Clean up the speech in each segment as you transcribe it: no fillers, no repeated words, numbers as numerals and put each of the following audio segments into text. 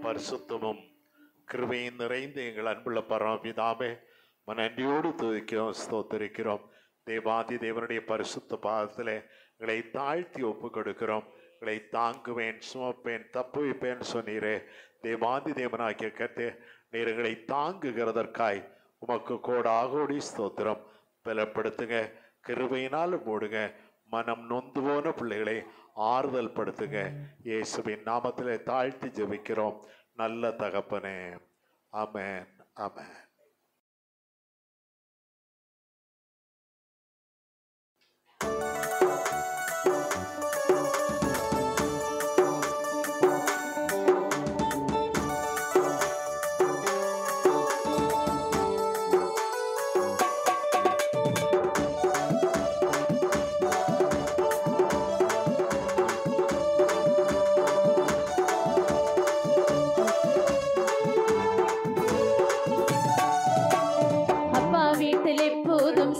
பரிசுத்தமும் கிருபையும் நிறைந்த எங்கள் அன்புள்ள பரமபிதாவே, நன்றியோடு துதிக்கிறோம், ஸ்தோத்திரிக்கிறோம். தேவாதி தேவனுடைய பரிசுத்த பாதத்தில் எங்களை தாழ்த்தி ஒப்பு கொடுக்கிறோம். எங்களை தாங்குவேன், சுமப்பேன், தப்புவிப்பேன் சொன்னீரே. தேவாதி தேவனாகிய கர்த்தே, நீர் எங்களை தாங்குகிறதற்காய் உமக்கு கோடாகோடி ஸ்தோத்திரம். பலப்படுத்துங்க, கிருபையினால் மூடுங்க. மனம் நொந்து போன பிள்ளைகளை ஆறுதல் படுத்துங்க. இயேசுவின் நாமத்திலே தாழ்த்தி ஜெபிக்கிறோம் நல்ல தகப்பனே. ஆமென், ஆமென்.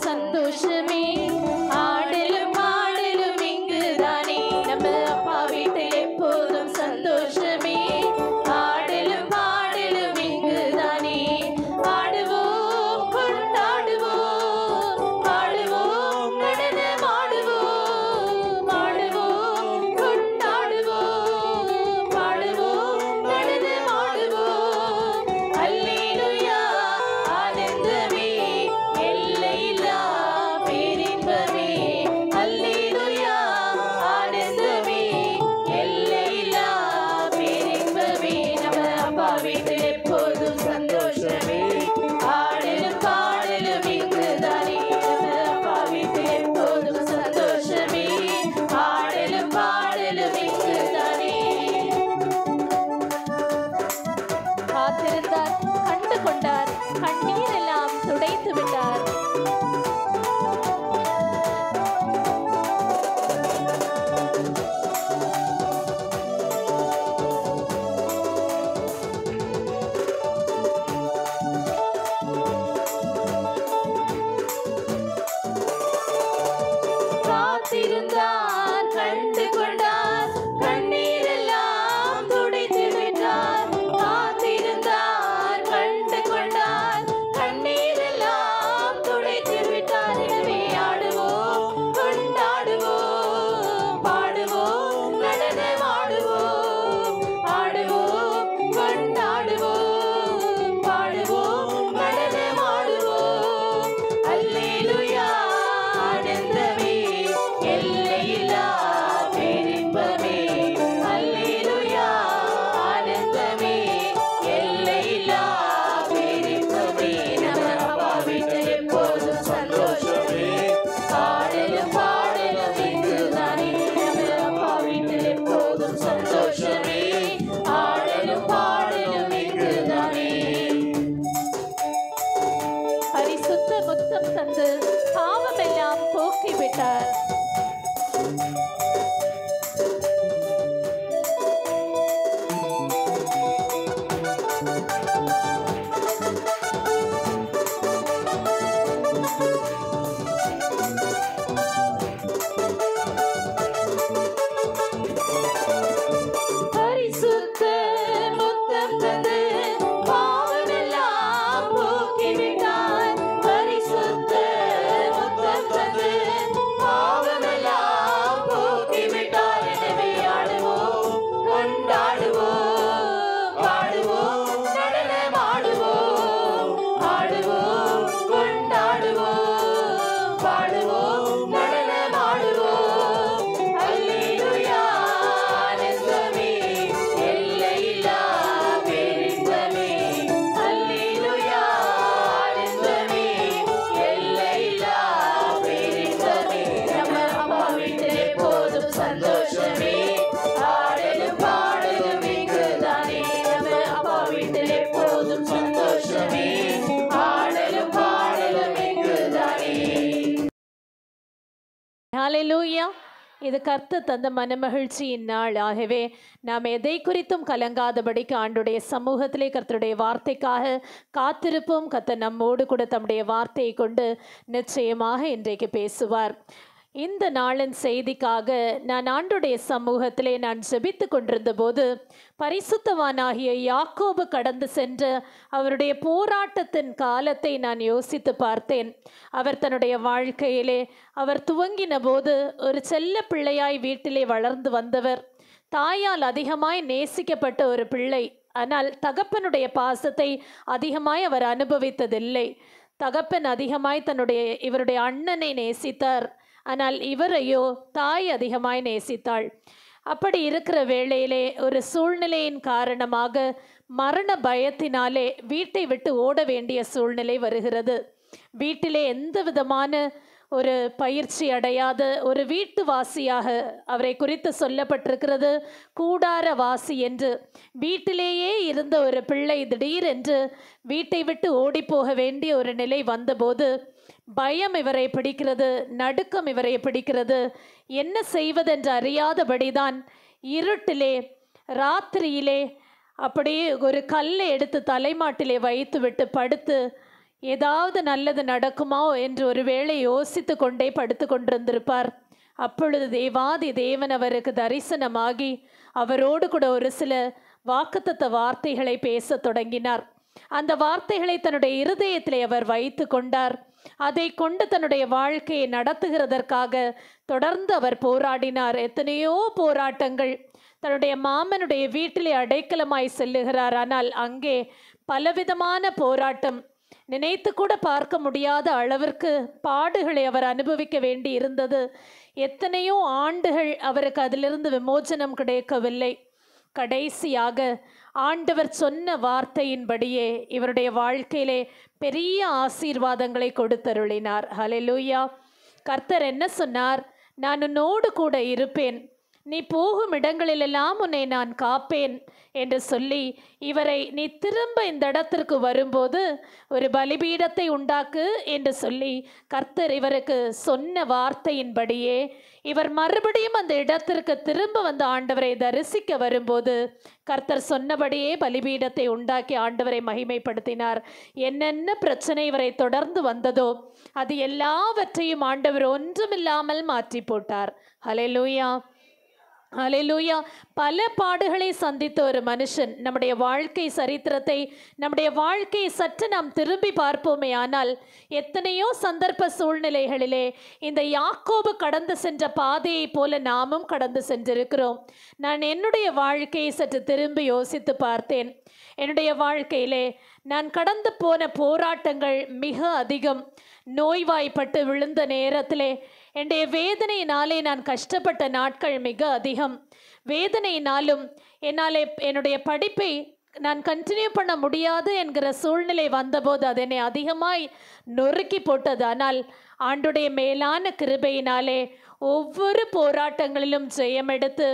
சந்தோஷமே, ஆடலும் பாடலும் இங்குதானே. நம்ம அப்பா வீட்டில் எப்போதும் சந்தோஷமே, ஆடலும் பாடலும் இங்குதானே. ஆடுவோம், கொண்டாடுவோம், பாடுவோம், நடனமாடுவோம். ஆடுவோம், கொண்டாடுவோம், பாடுவோம், நடனமாடுவோம். அல்லேலூயா, ஆனந்தமே, எல்லையில்லா பேரின்பமே. அல்லேலூயா, ஆனந்தமே, எல்லையில்லா பேரின்பமே. நம்ம அப்பா வீட்டில் எப்போதும் சந்தோஷமே, ஆடலும் பாடலும் இங்குதானே. நம்ம அப்பா வீட்டில் எப்போதும் சந்தோஷமே, ஆடலும் பாடலும் இங்குதானே. காத்திருந்தார், கண்டு கொண்டார், கண்ணீர் எல்லாம் துடைத்து விட்டார். காத்திருந்தார், கண்டு கொண்டார், கண்ணீர் எல்லாம் துடைத்து விட்டார். காத்திருந்தார், கண்டு கொண்டார், கண்ணீர் எல்லாம் துடைத்து விட்டார். எனவே ஆடுவோம், கொண்டாடுவோம், பாடுவோம், நடனமாடுவோம். ஆடுவோம், கொண்டாடுவோம், பாடுவோம், நடனமாடுவோம். அல்லேலூயா, ஆனந்தமே, எல்லையில்லா பேரின்பமே. அல்லேலூயா, ஆனந்தமே, எல்லையில்லா பேரின்பமே. நம்ம அப்பா வீட்டில் எப்போதும் சந்தோஷமே, ஆடலும் பாடலும் இங்குதானே. நம்ம அப்பா வீட்டில் எப்போதும் சந்தோஷமே, ஆடலும் பாடலும் இங்குதானே. பரிசுத்த முத்தம் தந்து பாவமெல்லாம் போக்கிவிட்டார். பரிசுத்த முத்தம் தந்து பாவமெல்லாம் போக்கிவிட்டார். பரிசுத்த முத்தம் தந்து பாவமெல்லாம் போக்கிவிட்டார். எனவே ஆடுவோம், கொண்டாடுவோம், பாடுவோம், நடனமாடுவோம். ஆடுவோம், கொண்டாடுவோம், பாடுவோம், நடனமாடுவோம். அல்லேலூயா, ஆனந்தமே, எல்லையில்லா பேரின்பமே. அல்லேலூயா, ஆனந்தமே, எல்லையில்லா பேரின்பமே. நம்ம அப்பா வீட்டில் எப்போதும் சந்தோஷமே, ஆடலும் பாடலும் இங்குதானே. நம்ம அப்பா வீட்டில் எப்போதும் சந்தோஷமே, ஆடலும் பாடலும் இங்குதானே. ஹல்லேலூயா. இது கர்த்தர் தந்த மனமகிழ்ச்சியின் நாள். ஆகவே நாம் எதை குறித்தும் கலங்காதபடிக்கு ஆண்டுடைய சமூகத்திலே கர்த்தருடைய வார்த்தைக்காக காத்திருப்போம். கர்த்தர் நம்மோடு கூட தம்முடைய வார்த்தையை கொண்டு நிச்சயமாக இன்றைக்கு பேசுவார். இந்த நாளின் செய்திக்காக நான் ஆண்டுடைய சமூகத்திலே நான் ஜெபித்து கொண்டிருந்த போது பரிசுத்தவானாகிய யாக்கோபு கடந்து சென்ற அவருடைய போராட்டத்தின் காலத்தை நான் யோசித்து பார்த்தேன். அவர் தன்னுடைய வாழ்க்கையிலே அவர் துவங்கின போது ஒரு செல்ல பிள்ளையாய் வீட்டிலே வளர்ந்து வந்தவர். தாயால் அதிகமாய் நேசிக்கப்பட்ட ஒரு பிள்ளை. ஆனால் தகப்பனுடைய பாசத்தை அதிகமாய் அவர் அனுபவித்ததில்லை. தகப்பன் அதிகமாய் இவருடைய அண்ணனை நேசித்தார். ஆனால் இவரையோ தாய் அதிகமாய் நேசித்தாள். அப்படி இருக்கிற வேளையிலே ஒரு சூழ்நிலையின் காரணமாக மரண பயத்தினாலே வீட்டை விட்டு ஓட வேண்டிய சூழ்நிலை வருகிறது. வீட்டிலே எந்த விதமான ஒரு பயிற்சி அடையாத ஒரு வீட்டுவாசியாக அவரை குறித்து சொல்லப்பட்டிருக்கிறது, கூடாரவாசி என்று. வீட்டிலேயே இருந்த ஒரு பிள்ளை திடீரென்று வீட்டை விட்டு ஓடி போக வேண்டிய ஒரு நிலை வந்தபோது பயம் இவரை பிடிக்கிறது, நடுக்கம் இவரை பிடிக்கிறது. என்ன செய்வதென்று அறியாதபடிதான் இருட்டிலே ராத்திரியிலே அப்படியே ஒரு கல்லை எடுத்து தலைமாட்டிலே வைத்து விட்டு படுத்து ஏதாவது நல்லது நடக்குமா என்று ஒருவேளை யோசித்து கொண்டே படுத்து கொண்டிருந்திருப்பார். அப்பொழுது தேவாதி தேவன் அவருக்கு தரிசனமாகி அவரோடு கூட ஒரு சில வாக்குத்தத்த வார்த்தைகளை பேச தொடங்கினார். அந்த வார்த்தைகளை தன்னுடைய இருதயத்திலே அவர் வைத்து கொண்டார். அதை கொண்டு தன்னுடைய வாழ்க்கையை நடத்துகிறதற்காக தொடர்ந்து அவர் போராடினார். எத்தனையோ போராட்டங்கள். தன்னுடைய மாமனுடைய வீட்டிலே அடைக்கலமாய் செல்லுகிறார். ஆனால் அங்கே பலவிதமான போராட்டம், நினைத்து கூட பார்க்க முடியாத அளவிற்கு பாடுகளை அவர் அனுபவிக்க வேண்டி இருந்தது. எத்தனையோ ஆண்டுகள் அவருக்கு அதிலிருந்து விமோசனம் கிடைக்கவில்லை. கடைசியாக ஆண்டவர் சொன்ன வார்த்தையின்படியே இவருடைய வாழ்க்கையிலே பெரிய ஆசீர்வாதங்களை கொடுத்தருளினார். ஹல்லேலூயா. கர்த்தர் என்ன சொன்னார்? நான் உன்னோடு கூட இருப்பேன், நீ போகும் இடங்களிலெல்லாம் உன்னை நான் காப்பேன் என்று சொல்லி இவரை நீ திரும்ப இந்த இடத்திற்கு வரும்போது ஒரு பலிபீடத்தை உண்டாக்கு என்று சொல்லி கர்த்தர் இவருக்கு சொன்ன வார்த்தையின்படியே இவர் மறுபடியும் அந்த இடத்திற்கு திரும்ப வந்து ஆண்டவரை தரிசிக்க வரும்போது கர்த்தர் சொன்னபடியே பலிபீடத்தை உண்டாக்கி ஆண்டவரை மகிமைப்படுத்தினார். என்னென்ன பிரச்சனை இவரை தொடர்ந்து வந்ததோ அது எல்லாவற்றையும் ஆண்டவர் ஒன்றுமில்லாமல் மாற்றி போட்டார். ஹல்லேலூயா, ஹல்லேலூயா. பல பாடுகளை சந்தித்த ஒரு மனுஷன். நம்முடைய வாழ்க்கை சரித்திரத்தை, நம்முடைய வாழ்க்கையை சற்று நாம் திரும்பி பார்ப்போமே ஆனால் எத்தனையோ சந்தர்ப்ப சூழ்நிலைகளிலே இந்த யாக்கோபு கடந்து சென்ற பாதையை போல நாமும் கடந்து சென்றிருக்கிறோம். நான் என்னுடைய வாழ்க்கையை சற்று திரும்பி யோசித்து பார்த்தேன். என்னுடைய வாழ்க்கையிலே நான் கடந்து போன போராட்டங்கள் மிக அதிகம். நோய்வாய்ப்பட்டு விழுந்த நேரத்திலே என்னுடைய வேதனையினாலே நான் கஷ்டப்பட்ட நாட்கள் மிக அதிகம். வேதனையினாலும் என்னாலே என்னுடைய படிப்பை நான் கண்டினியூ பண்ண முடியாது என்கிற சூழ்நிலை வந்தபோது அது என்னை அதிகமாய் நொறுக்கி போட்டது. ஆனால் ஆண்டுடைய மேலான கிருபையினாலே ஒவ்வொரு போராட்டங்களிலும் ஜெயமெடுத்து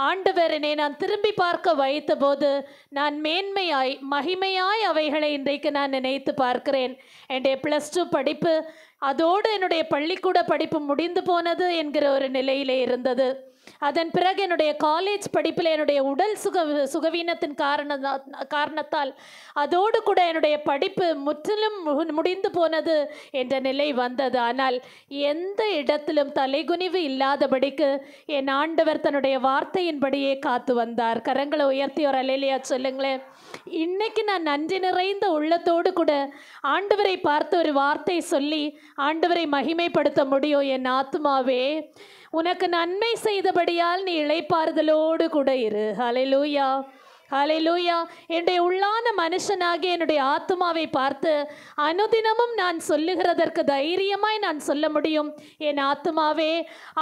ஆண்டவர் என்னை நான் திரும்பி பார்க்க வைத்த போது நான் மேன்மையாய் மகிமையாய் அவைகளை இன்றைக்கு நான் நினைத்து பார்க்கிறேன். என்னுடைய +2 படிப்பு அதோடு என்னுடைய பள்ளிக்கூட படிப்பு முடிந்து போனது என்கிற ஒரு நிலையிலே இருந்தது. அதன் பிறகு என்னுடைய காலேஜ் படிப்பில் என்னுடைய உடல் சுகவீனத்தின் காரணத்தால் அதோடு கூட என்னுடைய படிப்பு முற்றிலும் முடிந்து போனது என்ற நிலை வந்தது. ஆனால் எந்த இடத்திலும் தலைகுனிவு இல்லாதபடிக்கு என் ஆண்டவர் தன்னுடைய வார்த்தையின்படியே காத்து வந்தார். கரங்களை உயர்த்தி ஒரு அல்லேலூயா சொல்லுங்களேன். இன்னைக்கு நான் நன்றி நிறைந்த உள்ளத்தோடு கூட ஆண்டவரை பார்த்து ஒரு வார்த்தை சொல்லி ஆண்டவரை மகிமைப்படுத்த முடியும். என் ஆத்துமாவே உனக்கு நன்மை செய்தபடியால் நீ இளைப்பாறுதலோடு கூட இரு. ஹல்லேலூயா, ஹல்லேலூயா. என்னுடைய உள்ளான மனுஷனாகிய என்னுடைய ஆத்துமாவை பார்த்து அனுதினமும் நான் சொல்லுகிறதற்கு தைரியமாய் நான் சொல்ல முடியும். என் ஆத்துமாவே,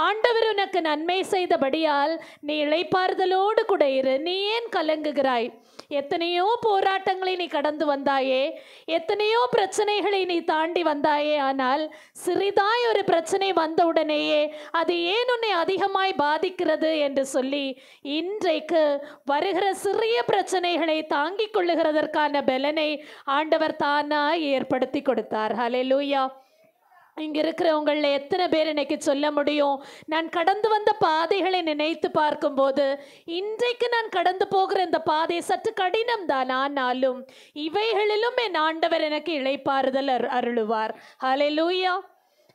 ஆண்டவர் உனக்கு நன்மை செய்தபடியால் நீ இளைப்பாறுதலோடு கூட இரு. நீ ஏன் கலங்குகிறாய்? எத்தனையோ போராட்டங்களை நீ கடந்து வந்தாயே, எத்தனையோ பிரச்சனைகளை நீ தாண்டி வந்தாயே. ஆனால் சிறிதாய் ஒரு பிரச்சனை வந்தவுடனேயே அது ஏன் உன்னை அதிகமாய் பாதிக்கிறது என்று சொல்லி இன்றைக்கு வருகிற சிறிய பிரச்சனைகளை தாங்கிக் கொள்ளுகிறதற்கான பலனை ஆண்டவர் தானாய் ஏற்படுத்தி கொடுத்தார். ஹல்லேலூயா. இங்கே இருக்கிறவங்களில் எத்தனை பேர் இன்னைக்கு சொல்ல முடியும், நான் கடந்து வந்த பாதைகளை நினைத்து பார்க்கும்போது இன்றைக்கு நான் கடந்து போகிற இந்த பாதை சற்று கடினம் தான், ஆனாலும் இவைகளிலும் என் ஆண்டவர் எனக்கு இளைப்பாறுதல் அருளுவார். ஹல்லேலூயா,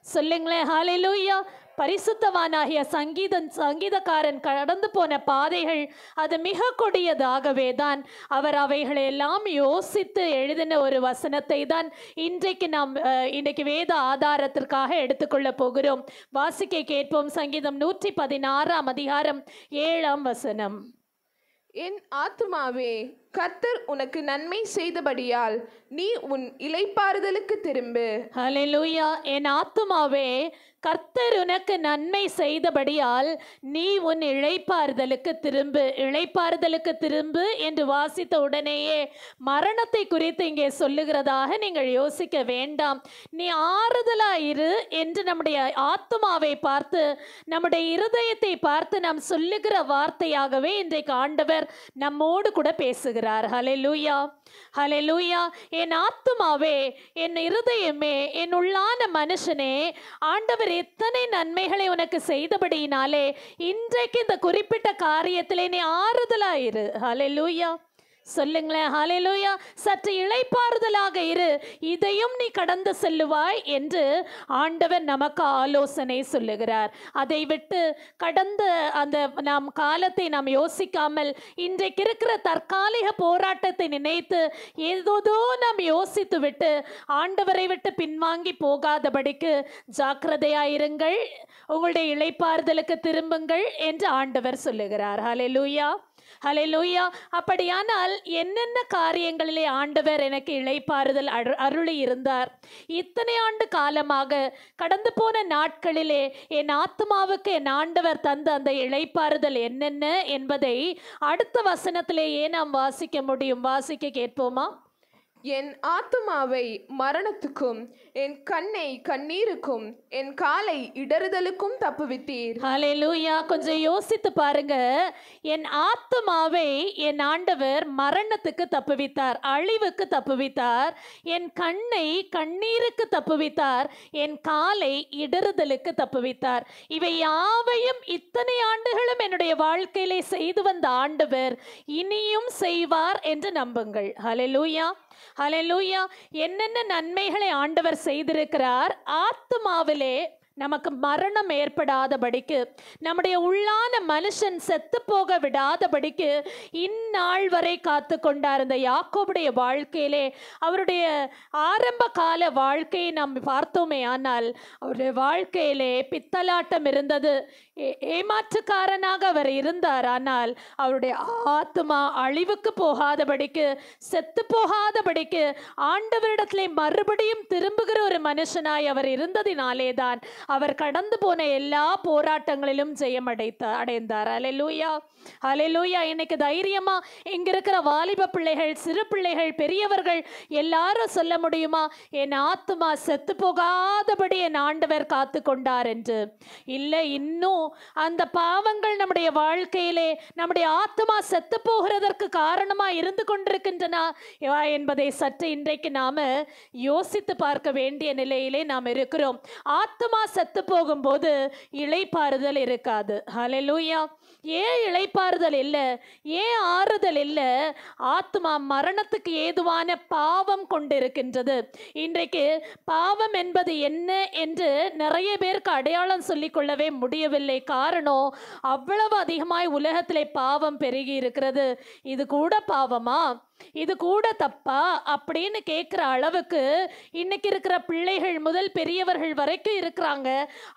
சொல்லுங்களேன் ஹalleluya. பரிசுத்தவானாகிய சங்கீதக்காரன் கடந்து போன பாதைகள் அது மிக கொடியதாகவே தான் அவர் அவைகளை எல்லாம் யோசித்து எழுதின ஒரு வசனத்தை தான் இன்றைக்கு வேத ஆதாரத்திற்காக எடுத்துக்கொள்ள போகிறோம். வாசிக்க கேட்போம். சங்கீதம் 116 அதிகாரம் 7 வசனம். என் ஆத்துமாவே, கர்த்தர் உனக்கு நன்மை செய்தபடியால் நீ உன் இளைப்பாறுதலுக்கு திரும்பு. ஹalleluya. என் ஆத்துமாவே, கர்த்தர் உனக்கு நன்மை செய்தபடியால் நீ உன் இளைப்பாறுதலுக்கு திரும்பு. இளைப்பாறுதலுக்கு திரும்பு என்று வாசித்த உடனேயே மரணத்தை குறித்து இங்கே சொல்லுகிறதாக நீங்கள் யோசிக்க வேண்டாம். நீ ஆறுதலாயிரு என்று நம்முடைய ஆத்துமாவை பார்த்து, நம்முடைய இருதயத்தை பார்த்து நாம் சொல்லுகிற வார்த்தையாகவே இன்றைக்கு ஆண்டவர் நம்மோடு கூட பேசுகிறார். ஹalleluya, ஹalleluya. என் ஆத்துமாவே, என் இருதயமே, என் உள்ளான மனுஷனே, ஆண்டவர் எத்தனை நன்மைகளை உனக்கு செய்தபடியினாலே இன்றைக்கு இந்த குறிப்பிட்ட காரியத்திலே நீ ஆறுதலாயிரு. ஹalleluya, சொல்லுங்களேன் ஹalleluya. சற்று இளைப்பாறுதலாக இரு, இதையும் நீ கடந்து செல்லுவாய் என்று ஆண்டவர் நமக்கு ஆலோசனை சொல்லுகிறார். அதை விட்டு கடந்த அந்த நாம் காலத்தை நாம் யோசிக்காமல் இன்றைக்கு இருக்கிற தற்காலிக போராட்டத்தை நினைத்து ஏதோ நாம் யோசித்து விட்டு ஆண்டவரை விட்டு பின்வாங்கி போகாதபடிக்கு ஜாக்கிரதையாயிருங்கள், உங்களுடைய இளைப்பாறுதலுக்கு திரும்புங்கள் என்று ஆண்டவர் சொல்லுகிறார். ஹalleluya, ஹalleluya. அப்படியானால் என்னென்ன காரியங்களிலே ஆண்டவர் எனக்கு இளைப்பாறுதல் அருளி இருந்தார்? இத்தனை ஆண்டு காலமாக கடந்து போன நாட்களிலே என் ஆத்மாவுக்கு என் ஆண்டவர் தந்த அந்த இளைப்பாறுதல் என்னென்ன என்பதை அடுத்த வசனத்திலேயே நாம் வாசிக்க முடியும். வாசிக்க கேட்போமா? என் ஆத்துமாவை மரணத்துக்கும், என் கண்ணை கண்ணீருக்கும், என் காலை இடறுதலுக்கும் தப்புவித்தீர். ஹalleluya. கொஞ்சம் யோசித்து பாருங்க. என் ஆத்துமாவை என் ஆண்டவர் மரணத்துக்கு தப்புவித்தார், அழிவுக்கு தப்புவித்தார். என் கண்ணை கண்ணீருக்கு தப்புவித்தார், என் காலை இடறுதலுக்கு தப்புவித்தார். இவை யாவையும் இத்தனை ஆண்டுகளும் என்னுடைய வாழ்க்கையிலே செய்து வந்த ஆண்டவர் இனியும் செய்வார் என்று நம்புங்கள். ஹalleluya, ஹalleluya. என்னென்ன நன்மைகளை ஆண்டவர் செய்திருக்கிறார். ஆத்துமாவிலே நமக்கு மரணம் ஏற்படாதபடிக்கு, நம்முடைய உள்ளான மனுஷன் செத்து போக விடாதபடிக்கு இந்நாள் வரை காத்து கொண்டார். இந்த யாக்கோபுடைய வாழ்க்கையிலே அவருடைய ஆரம்ப கால வாழ்க்கையை நாம் பார்த்தோமே ஆனால் அவருடைய வாழ்க்கையிலே பித்தலாட்டம் இருந்தது, ஏமாற்றுக்காரனாக அவர் இருந்தார். ஆனால் அவருடைய ஆத்மா அழிவுக்கு போகாதபடிக்கு, செத்து போகாதபடிக்கு ஆண்டவரிடத்திலே மறுபடியும் திரும்புகிற ஒரு மனுஷனாய் அவர் இருந்ததினாலே தான் அவர் கடந்து போன எல்லா போராட்டங்களிலும் ஜெயம் அடைந்தார். ஹalleluya, ஹalleluya. இன்னைக்கு தைரியமா இங்க இருக்கிற வாலிப பிள்ளைகள், சிறு பிள்ளைகள், பெரியவர்கள் எல்லாரும் சொல்ல முடியுமா, என் ஆத்துமா செத்து போகாதபடி என் ஆண்டவர் காத்து கொண்டார் என்று? இல்லை, இன்னும் அந்த பாவங்கள் நம்முடைய வாழ்க்கையிலே நம்முடைய ஆத்துமா செத்து போகிறதற்கு காரணமா இருந்து கொண்டிருக்கின்றன என்பதை சற்று இன்றைக்கு நாம யோசித்து பார்க்க வேண்டிய நிலையிலே நாம் இருக்கிறோம். ஆத்துமா செத்து போகும்போது இளைப்பாறுதல் இருக்காது. ஹalleluya. ஏன் இளைப்பாறுதல் இல்லை, ஏன் ஆறுதல் இல்லை? ஆத்மா மரணத்துக்கு ஏதுவான பாவம் கொண்டிருக்கின்றது. இன்றைக்கு பாவம் என்பது என்ன என்று நிறைய பேருக்கு அடையாளம் சொல்லிக் கொள்ளவே முடியவில்லை. காரணம், அவ்வளவு அதிகமாய் உலகத்திலே பாவம் பெருகி இருக்கிறது. இது கூட பாவமா, இது கூட தப்பா அப்படின்னு கேட்குற அளவுக்கு இன்னைக்கு இருக்கிற பிள்ளைகள் முதல் பெரியவர்கள் வரைக்கும் இருக்கிறாங்க.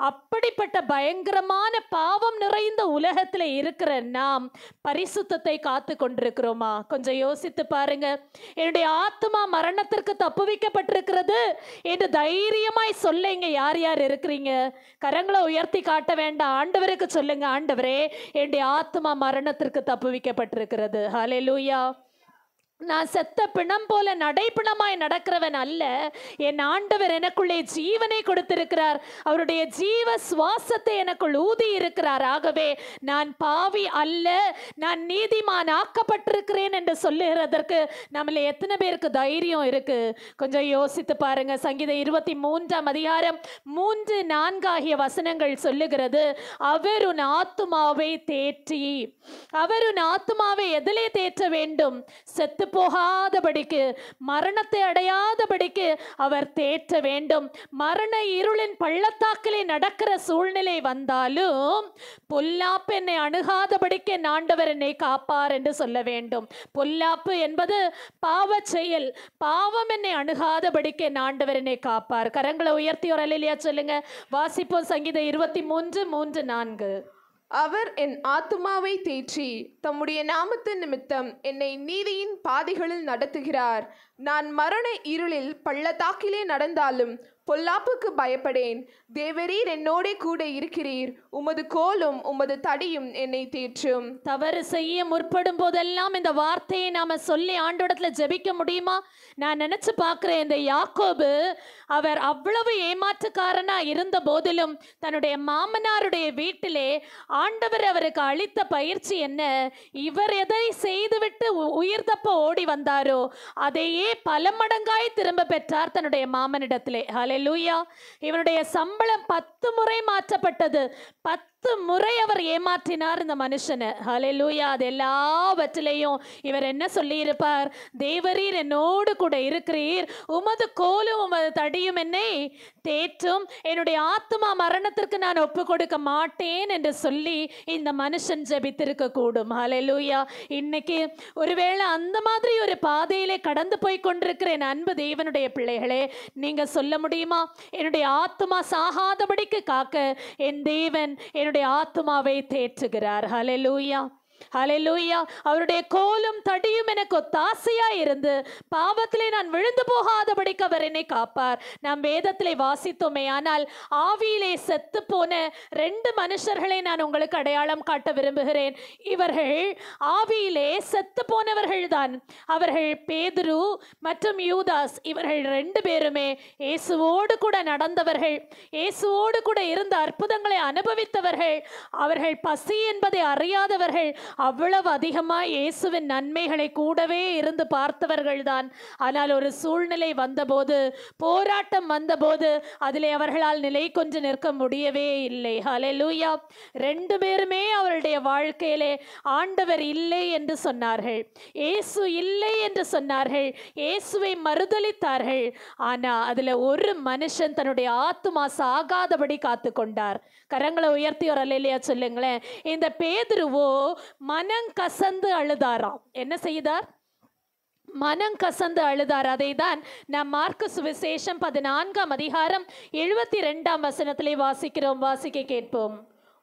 அப்படிப்பட்ட பயங்கரமான பாவம் நிறைந்த உலகத்தில் இருக்கிற நாம் பரிசுத்தத்தை காத்து கொண்டிருக்கிறோமா? கொஞ்சம் யோசித்து பாருங்க. என்னுடைய ஆத்மா மரணத்திற்கு தப்புவிக்கப்பட்டிருக்கிறது என்று தைரியமாய் சொல்ல இங்க யார் யார் இருக்கிறீங்க? கரங்களை உயர்த்தி காட்ட வேண்டாம், ஆண்டவருக்கு சொல்லுங்க, ஆண்டவரே என்னுடைய ஆத்மா மரணத்திற்கு தப்புவிக்கப்பட்டிருக்கிறது. ஹalleluya. நான் செத்த பிணம் போல நடைப்பிணமாய் நடக்கிறவன் அல்ல. என் ஆண்டவர் எனக்குள்ளே ஜீவனை கொடுத்திருக்கிறார், அவருடைய ஜீவ சுவாசத்தை எனக்குள் ஊதி இருக்கிறார். ஆகவே நான் பாவி அல்ல, நான் நீதிமான் ஆக்கப்பட்டிருக்கிறேன் என்று சொல்லுகிறதற்கு நம்மள எத்தனை பேருக்கு தைரியம் இருக்கு? கொஞ்சம் யோசித்து பாருங்க. சங்கீதம் 23 அதிகாரம் 3, 4 ஆகிய வசனங்கள் சொல்லுகிறது, அவர் உன் ஆத்துமாவை தேற்றி. அவர் உன் ஆத்துமாவை எதிலே தேற்ற வேண்டும்? செத்து கெட்டு போகாதபடிக்கு, மரணத்தை அடையாதபடிக்கு அவர் தேற்ற வேண்டும். மரண இருளின் பள்ளத்தாக்கிலே நடக்கிற சூழ்நிலை வந்தாலும் பொல்லாப்பு என்னை அணுகாதபடிக்கு என் ஆண்டவர் என்னை காப்பார் என்று சொல்ல வேண்டும். பொல்லாப்பு என்பது பாவ செயல். பாவம் என்னை அணுகாதபடிக்கு என் ஆண்டவர் என்னை காப்பார். கரங்களை உயர்த்தி ஒரு அல்லேலூயா சொல்லுங்க. வாசிப்போம் சங்கீதம் 23:3-4. அவர் என் ஆத்துமாவை தேற்றி தம்முடைய நாமத்தின் நிமித்தம் என்னை நீதியின் பாதைகளில் நடத்துகிறார். நான் மரண இருளில் பள்ளத்தாக்கிலே நடந்தாலும் பொல்லாப்புக்கு பயப்படேன். தேவரீர் என்னோட கூட இருக்கிறீர். உமது கோலும் உமது தடியும் என்னை தேற்றும். தவறு செய்ய முற்படும் போதெல்லாம் இந்த வார்த்தையை நாம சொல்லி ஆண்டோடத்துல ஜெபிக்க முடியுமா? நான் நினைச்சு பார்க்கிறேன், இந்த யாக்கோபு அவர் அவ்வளவு ஏமாற்றுக்காரனா இருந்த போதிலும் தன்னுடைய மாமனாருடைய வீட்டிலே ஆண்டவர் அவருக்கு அளித்த பயிற்சி என்ன? இவர் எதை செய்துவிட்டு உயிர் தப்ப ஓடி வந்தாரோ அதையே பல மடங்காய் திரும்ப பெற்றார் தன்னுடைய மாமனிடத்திலே. ஹல்லேலூயா. இவனுடைய சம்பளம் 10 முறை மாற்றப்பட்டது. 10 முறை அவர் ஏமாற்றினார் இந்த மனுஷனை. ஹல்லேலூயா. அது எல்லாவற்றிலையும் இவர் என்ன சொல்லி இருப்பார்? தேவரீர் என்னோடு கூட இருக்கிறீர். உமது கோலும் உமது தடியும் என்னை தேற்றும். என்னுடைய ஆத்துமா மரணத்திற்கு நான் ஒப்பு கொடுக்க மாட்டேன் என்று சொல்லி இந்த மனுஷன் ஜெபித்திருக்க கூடும். ஹல்லேலூயா. இன்னைக்கு ஒருவேளை அந்த மாதிரி ஒரு பாதையிலே கடந்து போய் கொண்டிருக்கிற என் அன்பு தேவனுடைய பிள்ளைகளே, நீங்க சொல்ல முடியுமா? என்னுடைய ஆத்துமா சாகாதபடிக்கு காக்க என் தேவன் என்னுடைய ஆத்துமாவை தேற்றுகிறார். ஹல்லேலூயா. ஹல்லேலூயா. அவருடைய கோலும் தடியும் எனக்கு ஒத்தாசையா இருந்து பாவத்திலே நான் விழுந்து போகாதபடிக்கு அவர் என்னை காப்பார். நாம் வேதத்திலே வாசித்தோமே. ஆனால் ஆவியிலே செத்து போன 2 மனுஷர்களை நான் உங்களுக்கு அடையாளம் காட்ட விரும்புகிறேன். இவர்கள் ஆவியிலே செத்து போனவர்கள் தான். அவர்கள் பேதுரு மற்றும் யூதாஸ். இவர்கள் 2 பேருமே இயேசுவோடு கூட நடந்தவர்கள், இயேசுவோடு கூட இருந்த அற்புதங்களை அனுபவித்தவர்கள். அவர்கள் பசி என்பதை அறியாதவர்கள். அவ்வளவு அதிகமாய் இயேசுவின் நன்மைகளை கூடவே இருந்து பார்த்தவர்கள் தான். ஆனால் ஒரு சூழ்நிலை வந்தபோது, போராட்டம் வந்தபோது அதிலே அவர்களால் நிலை கொண்டு நிற்க முடியவே இல்லை. ஹல்லேலூயா. 2 பேருமே அவருடைய வாழ்க்கையிலே ஆண்டவர் இல்லை என்று சொன்னார்கள், இயேசு இல்லை என்று சொன்னார்கள், இயேசுவை மறுதலித்தார்கள். ஆனா அதுல ஒரு மனுஷன் தன்னுடைய ஆத்துமா சாகாதபடி காத்து கொண்டார். கரங்களை உயர்த்தி ஒரு அல்லேலூயா சொல்லுங்களேன். இந்த பேதுருவோ மனம் கசந்து அழுதாராம். என்ன செய்தார்? மனம் கசந்து அழுதார். அதை தான் நாம் மார்க்கு சுவிசேஷம் 14ஆம் அதிகாரம் 72ஆம் வசனத்திலே வாசிக்கிறோம். வாசிக்க கேட்போம்.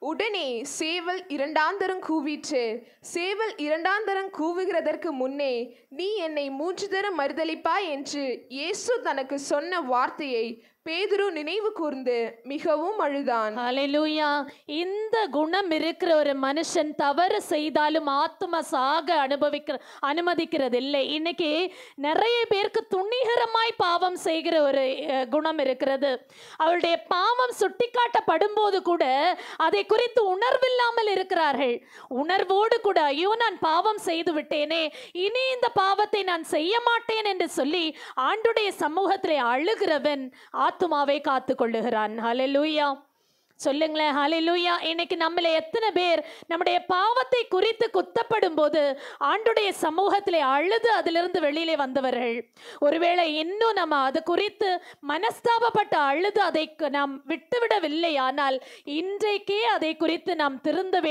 உடனே சேவல் 2ஆந்தரம் கூவிற்று. சேவல் 2ஆந்தரம் கூவுகிறதற்கு முன்னே நீ என்னை 3 தரம் மறுதலிப்பாய் என்று இயேசு தனக்கு சொன்ன வார்த்தையை பேதுரு நினைவு கூர்ந்து மிகவும் அழுதான். ஹல்லேலூயா. இந்த குணம் இருக்கிற ஒரு மனுஷன் தவறு செய்தாலும் ஆத்தும சாக அனுமதிக்கிறது இல்லை. இன்னைக்கு நிறைய பேருக்கு துணிகரமாய் பாவம் செய்கிற ஒரு குணம் இருக்கிறது. அவருடைய பாவம் சுட்டிக்காட்டப்படும் போது கூட அதை குறித்து உணர்வில்லாமல் இருக்கிறார்கள். உணர்வோடு கூட ஐயோ நான் பாவம் செய்து விட்டேனே, இனி இந்த பாவத்தை நான் செய்ய மாட்டேன் என்று சொல்லி ஆண்டுடைய சமூகத்திலே அழுகிறவன் ஆத்துமாவை காத்து கொள்ளுகிறான். ஹல்லேலூயா. சொல்லுங்களேன். ஹல்லேலூயா. இன்னைக்கு நம்மள எத்தனை பேர் நம்முடைய பாவத்தை குறித்து குத்தப்படும் போது ஆண்டுடைய சமூகத்திலே அழுது அதிலிருந்து வெளியிலே வந்தவர்கள். ஒருவேளை இன்னும் நம்ம அது குறித்து மனஸ்தாபப்பட்ட அழுது அதை நாம் விட்டுவிடவில்லை. ஆனால் இன்றைக்கே அதை குறித்து நாம் திரும்ப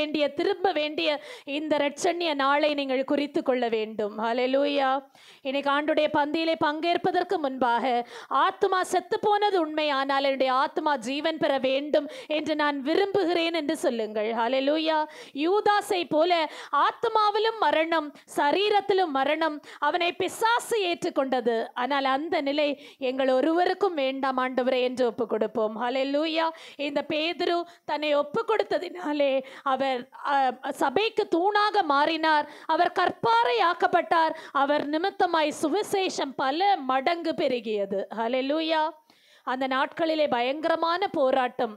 வேண்டிய இந்த இரட்சண்ய நாளை நீங்கள் குறித்து கொள்ள வேண்டும். ஹல்லேலூயா. இன்னைக்கு ஆண்டுடைய பந்தியிலே பங்கேற்பதற்கு முன்பாக ஆத்துமா செத்து போனது உண்மை, ஆனால் என்னுடைய ஆத்துமா ஜீவன் பெற வேண்டும் என்று நான் விரும்புகிறேன் என்று சொல்லுங்கள். ஹல்லேலூயா. யூதாசை போல ஆத்மாவிலும் மரணம், சரீரத்திலும் மரணம் அவனை பிசாசு ஏற்றுக்கொண்டது. ஆனால் அந்த நிலை எங்கள் ஒருவருக்கும் வேண்டாம் ஆண்டவரே என்று ஒப்பு கொடுப்போம். ஹல்லேலூயா. இந்த பேதுரு தன்னை ஒப்பு கொடுத்ததினாலே அவர் சபைக்கு தூணாக மாறினார். அவர் கற்பாறை ஆக்கப்பட்டார். அவர் நிமித்தமாய் சுவிசேஷம் பல மடங்கு பெருகியது. ஹல்லேலூயா. அந்த நாட்களிலே பயங்கரமான போராட்டம்,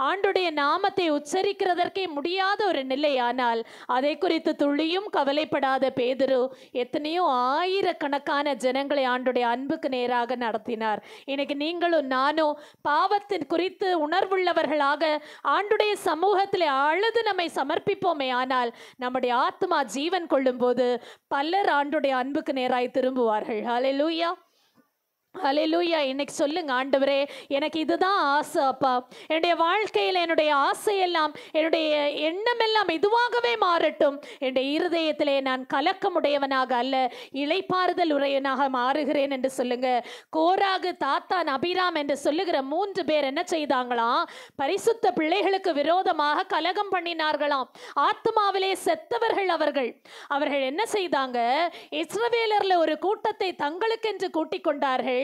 ஆண்டுடைய நாமத்தை உச்சரிக்கிறதற்கே முடியாத ஒரு நிலை. ஆனால் அதை குறித்து துளியும் கவலைப்படாத பேதுரு எத்தனையோ ஆயிரக்கணக்கான ஜனங்களை ஆண்டுடைய அன்புக்கு நேராக நடத்தினார். இன்னைக்கு நீங்களும் நானும் பாவத்தின் குறித்து உணர்வுள்ளவர்களாக ஆண்டுடைய சமூகத்தில் அழுது நம்மை சமர்ப்பிப்போமே, ஆனால் நம்முடைய ஆத்மா ஜீவன் கொள்ளும் போது பலர் ஆண்டுடைய அன்புக்கு நேராய் திரும்புவார்கள். ஹல்லேலூயா, ஹல்லேலூயா. இன்னைக்கு சொல்லுங்க, ஆண்டவரே எனக்கு இதுதான் ஆசை அப்பா, என்னுடைய வாழ்க்கையில் என்னுடைய ஆசையெல்லாம், என்னுடைய எண்ணமெல்லாம் இதுவாகவே மாறட்டும். என்னுடைய இருதயத்திலே நான் கலக்கமுடையவனாக அல்ல, இளைப்பாறுதல் உடையவனாக மாறுகிறேன் என்று சொல்லுங்க. கோராகு, தாத்தான், அபிராம் என்று சொல்லுகிற 3 பேர் என்ன செய்தாங்களாம்? பரிசுத்த பிள்ளைகளுக்கு விரோதமாக கலகம் பண்ணினார்களாம். ஆத்மாவிலே செத்தவர்கள் அவர்கள் என்ன செய்தாங்க? இஸ்ரவேலர்ல ஒரு கூட்டத்தை தங்களுக்கென்று கூட்டிக் கொண்டார்கள்.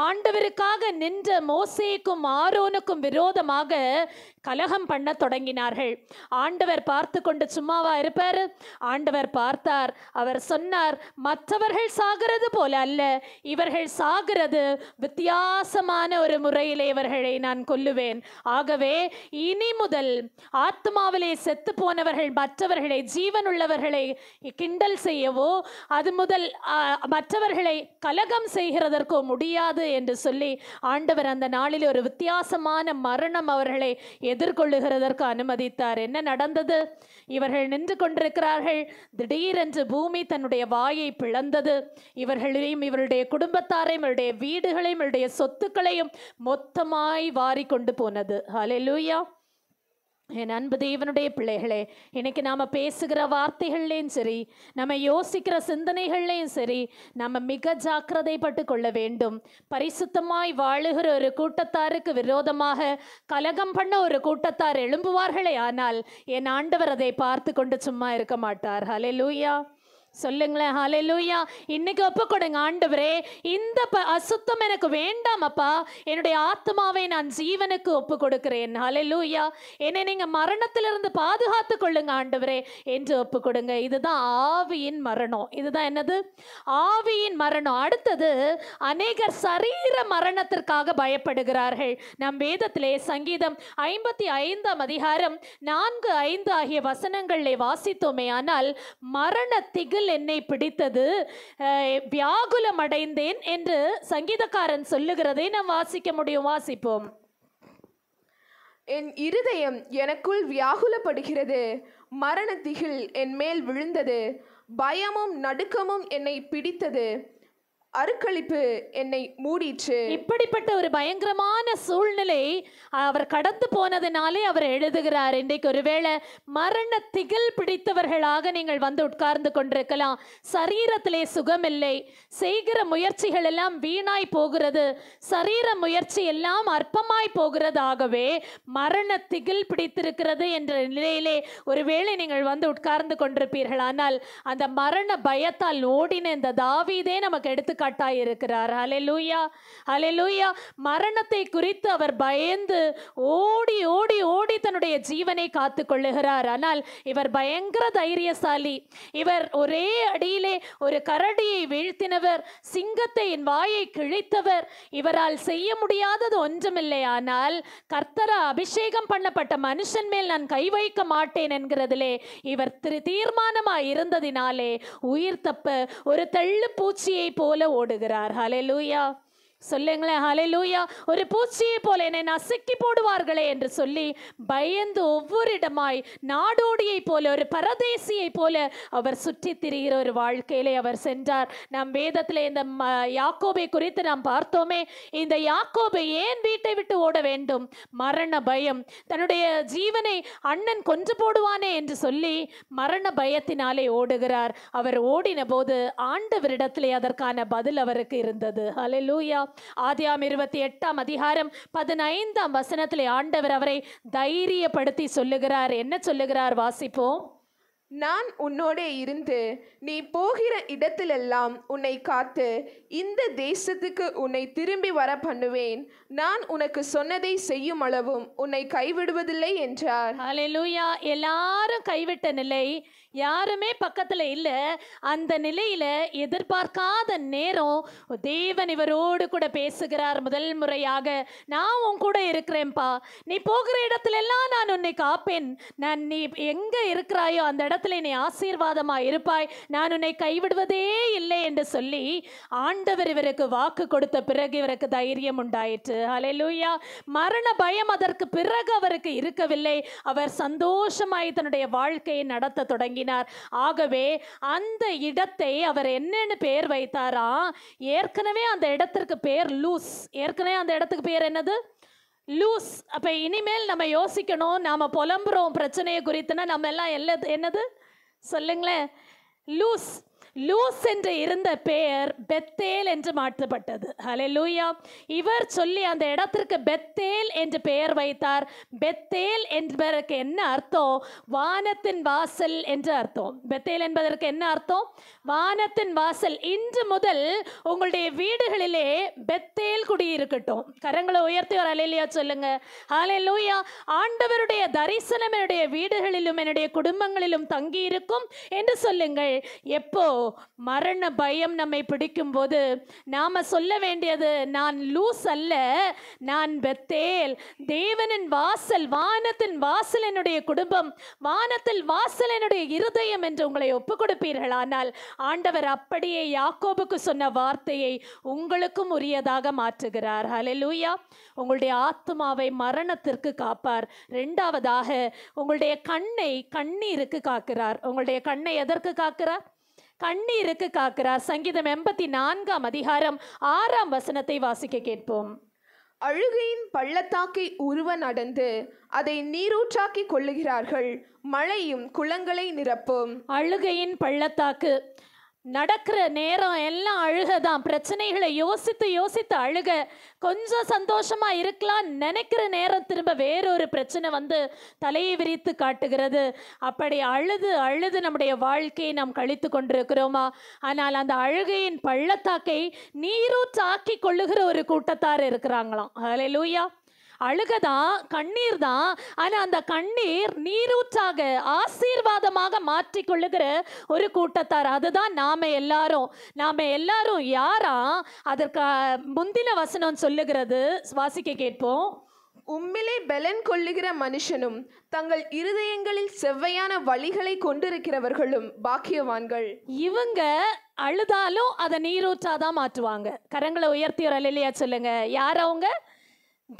ஆண்டவருக்காக நின்ற மோசேக்கும் ஆரோனுக்கும் விரோதமாக கலகம் பண்ண தொடங்கினார்கள். ஆண்டவர் பார்த்து கொண்டு சும்மாவா இருப்பார்? ஆண்டவர் பார்த்தார். அவர் சொன்னார், மற்றவர்கள் சாகிறது போல அல்ல, இவர்கள் சாகிறது வித்தியாசமான ஒரு முறையிலே இவர்களை நான் கொல்லுவேன். ஆகவே இனி முதல் ஆத்மாவிலே செத்து போனவர்கள் மற்றவர்களை, ஜீவனுள்ளவர்களை கிண்டல் செய்யவோ அது முதல் மற்றவர்களை கலகம் செய்கிறதற்கோ முடியாது என்று சொல்லி ஆண்டவர் அந்த நாளில் ஒரு வித்தியாசமான மரணம் அவர்களை எதிர்கொள்ளுகிறதற்கு அனுமதித்தார். என்ன நடந்தது? இவர்கள் நின்று கொண்டிருக்கிறார்கள். திடீரென்று பூமி தன்னுடைய வாயை பிளந்தது. இவர்களையும் இவருடைய குடும்பத்தாரையும் இவருடைய வீடுகளையும் இவருடைய சொத்துக்களையும் மொத்தமாய் வாரி கொண்டு போனது. ஹல்லேலூயா. என் அன்பு தேவனுடைய பிள்ளைகளே, இன்னைக்கு நாம் பேசுகிற வார்த்தைகள்லையும் சரி, நம்ம யோசிக்கிற சிந்தனைகள்லையும் சரி, நம்ம மிக ஜாக்கிரதைப்பட்டு கொள்ள வேண்டும். பரிசுத்தமாய் வாழுகிற ஒரு கூட்டத்தாருக்கு விரோதமாக கலகம் பண்ண ஒரு கூட்டத்தார் எழும்புவார்களே, ஆனால் என் ஆண்டவர் அதை பார்த்து கொண்டு சும்மா இருக்க மாட்டார். ஹல்லேலூயா. சொல்லுங்களேன், ஹல்லேலூயா. இன்னைக்கு ஒப்பு கொடுங்க, ஆண்டவரே இந்த அசுத்தம் எனக்கு வேண்டாம் அப்பா, என்னுடைய ஆத்மாவை நான் ஜீவனுக்கு ஒப்பு கொடுக்கிறேன். ஹல்லேலூயா. என்னை நீங்க மரணத்திலிருந்து பாதுகாத்து கொள்ளுங்க ஆண்டவரே என்று ஒப்பு கொடுங்க. இதுதான் ஆவியின் மரணம். இதுதான் என்னது? ஆவியின் மரணம். அடுத்தது, அநேகர் சரீர மரணத்திற்காக பயப்படுகிறார்கள். நம் வேதத்திலே சங்கீதம் 55ஆம் அதிகாரம் 4-5 ஆகிய வசனங்களிலே வாசித்தோமே, ஆனால் மரண திகில் என்னை பிடித்தது, வியாகுலம் அடைந்தேன் என்று சங்கீதக்காரன் சொல்லுகிறதை நாம் வாசிக்க முடியும். வாசிப்போம். என் இருதயம் எனக்குள் வியாகுலப்படுகிறது, மரண திகில் என் மேல் விழுந்தது, பயமும் நடுக்கமும் என்னை பிடித்தது, அருக்களிப்பு என்னை மூடிற்று. இப்படிப்பட்ட ஒரு பயங்கரமான சூழ்நிலை அவர் கடந்து போனதினாலே அவர் எழுதுகிறார். இன்றைக்கு ஒருவேளை மரண திகில் பிடித்தவர்களாக நீங்கள் வந்து உட்கார்ந்து கொண்டிருக்கலாம். சரீரத்திலே சுகமில்லை, செய்கிற முயற்சிகள் எல்லாம் வீணாய் போகிறது, சரீர முயற்சி எல்லாம் அற்பமாய் போகிறது. ஆகவே மரண திகில் பிடித்திருக்கிறது என்ற நிலையிலே ஒருவேளை நீங்கள் வந்து உட்கார்ந்து கொண்டிருப்பீர்கள். ஆனால் அந்த மரண பயத்தால் ஓடின இந்த தாவீதே நமக்கு எடுத்து இருக்கிறார். ஹல்லேலூயா, ஹல்லேலூயா. மரணத்தை குறித்து அவர் பயந்து ஓடி ஓடி ஓடி தன்னுடைய ஜீவனை காத்து கொள்ளுகிறார். ஆனால் இவர் பயங்கர தைரியசாலி. இவர் ஒரே அடியிலே ஒரு கரடியை வீழ்த்தினவர், சிங்கத்தை வாயை கிழித்தவர். இவரால் செய்ய முடியாதது ஒன்றுமில்லை. ஆனால் கர்த்தர அபிஷேகம் பண்ணப்பட்ட மனுஷன் மேல் நான் கை வைக்க மாட்டேன் என்கிறதிலே இவர் தீர்மானமாய் இருந்ததினாலே உயிர் தப்ப ஒரு தெள்ளு பூச்சியை போல ஓடுகிறார். ஹல்லேலூயா. சொல்லுங்களேன், ஹல்லேலூயா. ஒரு பூச்சியை போல என்னை நசுக்கி போடுவார்களே என்று சொல்லி பயந்து ஒவ்வொரு இடமாய் நாடோடியை போல, ஒரு பரதேசியை போல அவர் சுற்றி திரிகிற ஒரு வாழ்க்கையிலே அவர் சென்றார். நம் வேதத்தில் இந்த யாக்கோபை குறித்து நாம் பார்த்தோமே. இந்த யாக்கோபை ஏன் வீட்டை விட்டு ஓட வேண்டும்? மரண பயம். தன்னுடைய ஜீவனை அண்ணன் கொன்று போடுவானே என்று சொல்லி மரண பயத்தினாலே ஓடுகிறார். அவர் ஓடின போது ஆண்டவரிடத்திலே அதற்கான பதில் அவருக்கு இருந்தது. ஹல்லேலூயா. ஆதியாகமம் 28ஆம் அதிகாரம் 15ஆம் வசனத்திலே ஆண்டவர் அவரை தைரியப்படுத்தி சொல்லுகிறார். என்ன சொல்லுகிறார்? வாசிப்போம். நான் உன்னோடே இருந்து நீ போகிற இடத்திலெல்லாம் உன்னை காத்து இந்த தேசத்துக்கு உன்னை திரும்பி வர பண்ணுவேன். நான் உனக்கு சொன்னதை செய்யும் அளவும் உன்னை கைவிடுவதில்லை என்றார். ஹல்லேலூயா. எல்லாரும் கைவிட்ட நிலை, யாருமே பக்கத்தில் இல்லை. அந்த நிலையில் எதிர்பார்க்காத நேரம் தேவன் இவரோடு கூட பேசுகிறார். முதல் முறையாக, நான் உன் கூட இருக்கிறேன்ப்பா, நீ போகிற இடத்துல எல்லாம் நான் உன்னை காப்பேன், நீ எங்கே இருக்கிறாயோ அந்த இடத்துல நீ ஆசீர்வாதமாக இருப்பாய், நான் உன்னை கைவிடுவதே இல்லை என்று சொல்லி ஆண்டவர் இவருக்கு வாக்கு கொடுத்த பிறகு இவருக்கு தைரியம் உண்டாயிற்று. ஹல்லேலூயா. மரண பயம் அதற்கு பிறகு அவருக்கு இருக்கவில்லை. அவர் சந்தோஷமாய் தன்னுடைய வாழ்க்கையை நடத்த தொடங்கினார். ஆகவே அந்த இடத்தை அவர் என்னன்னு பேர் வைத்தாரா? ஏற்கனவே அந்த இடத்திற்கு பேர் லூஸ். ஏற்கனவே அந்த இடத்துக்கு பேர் என்னது? லூஸ். அப்ப இனிமேல் நம்ம யோசிக்கணும். நாம புலம்புறோம் பிரச்சனையை குறித்துனா நம்ம எல்லாம் என்னது சொல்லுங்களேன்? லூஸ். லூஸ் என்று இருந்த பெயர் பெத்தேல் என்று மாற்றப்பட்டது. ஹல்லேலூயா. இவர் சொல்லி அந்த இடத்திற்கு பெத்தேல் என்று பெயர் வைத்தார். பெத்தேல் என்பதற்கு என்ன அர்த்தம்? வானத்தின் வாசல் என்று அர்த்தம். பெத்தேல் என்பதற்கு என்ன அர்த்தம்? வானத்தின் வாசல். இன்று முதல் உங்களுடைய வீடுகளிலே பெத்தேல் குடியிருக்கட்டும். கரங்களை உயர்த்தி ஒரு ஹல்லேலூயா சொல்லுங்க. ஹல்லேலூயா. ஆண்டவருடைய தரிசனம் என்னுடைய வீடுகளிலும் என்னுடைய குடும்பங்களிலும் தங்கி இருக்கும் என்று சொல்லுங்கள். எப்போ மரண பயம் நம்மை பிடிக்கும் போது நாம சொல்ல வேண்டியது, நான் லூஸ் அல்ல, நான் பெத்தேல். தேவனின் வாசல், வானத்தின் வாசல் என்னுடைய குடும்பம், வானத்தில் வாசல் என்னுடைய இருதயம் என்று உங்களை ஒப்பு கொடுப்பீர்களானால் ஆண்டவர் அப்படியே யாக்கோபுக்கு சொன்ன வார்த்தையை உங்களுக்கும் உரியதாக மாற்றுகிறார். ஹல்லேலூயா. உங்களுடைய ஆத்துமாவை மரணத்திற்கு காப்பார். இரண்டாவதாக உங்களுடைய கண்ணை கண்ணீருக்கு காக்கிறார். உங்களுடைய கண்ணை எதற்கு காக்கிறார்? கண்ணீருக்கு காக்கிறார். சங்கீதம் 84 அதிகாரம் 6 வாசிக்க கேட்போம். அழுகையின் பள்ளத்தாக்கை உருவ நடந்து அதை நீரூற்றாக்கி கொள்ளுகிறார்கள், மழையும் குளங்களை நிரப்பும். அழுகையின் பள்ளத்தாக்கு நடக்கிற நேரம் எல்லாம் அழுகதான். பிரச்சனைகளை யோசித்து யோசித்து அழுக. கொஞ்சம் சந்தோஷமா இருக்கலாம் நினைக்கிற நேரம் திரும்ப வேறொரு பிரச்சனை வந்து தலையை விரித்து காட்டுகிறது. அப்படி அழுது அழுது நம்முடைய வாழ்க்கையை நாம் கழித்து கொண்டிருக்கிறோமா? ஆனால் அந்த அழுகையின் பள்ளத்தாக்கை நீரூற்றாக்கி கொள்ளுகிற ஒரு கூட்டத்தார் இருக்கிறாங்களாம். ஹல்லேலூயா. அழுகதான், கண்ணீர் தான். ஆனால் அந்த கண்ணீர் நீரூற்றாக ஆசீர்வாதமாக மாற்றிக்கொள்ளுகிற ஒரு கூட்டத்தார். அதுதான் நாம எல்லாரும் யாரா? அதற்கு முந்தின வசனம் சொல்லுகிறது, வாசிக்க கேட்போம். உம்மிலே பலன் கொள்ளுகிற மனுஷனும் தங்கள் இருதயங்களில் செவ்வையான வழிகளை கொண்டிருக்கிறவர்களும் பாக்கியவான்கள். இவங்க அழுதாலும் அதை நீரூற்றாதான் மாற்றுவாங்க. கரங்களை உயர்த்தி ஒரு அல்லேலூயா சொல்லுங்க. யார் அவங்க?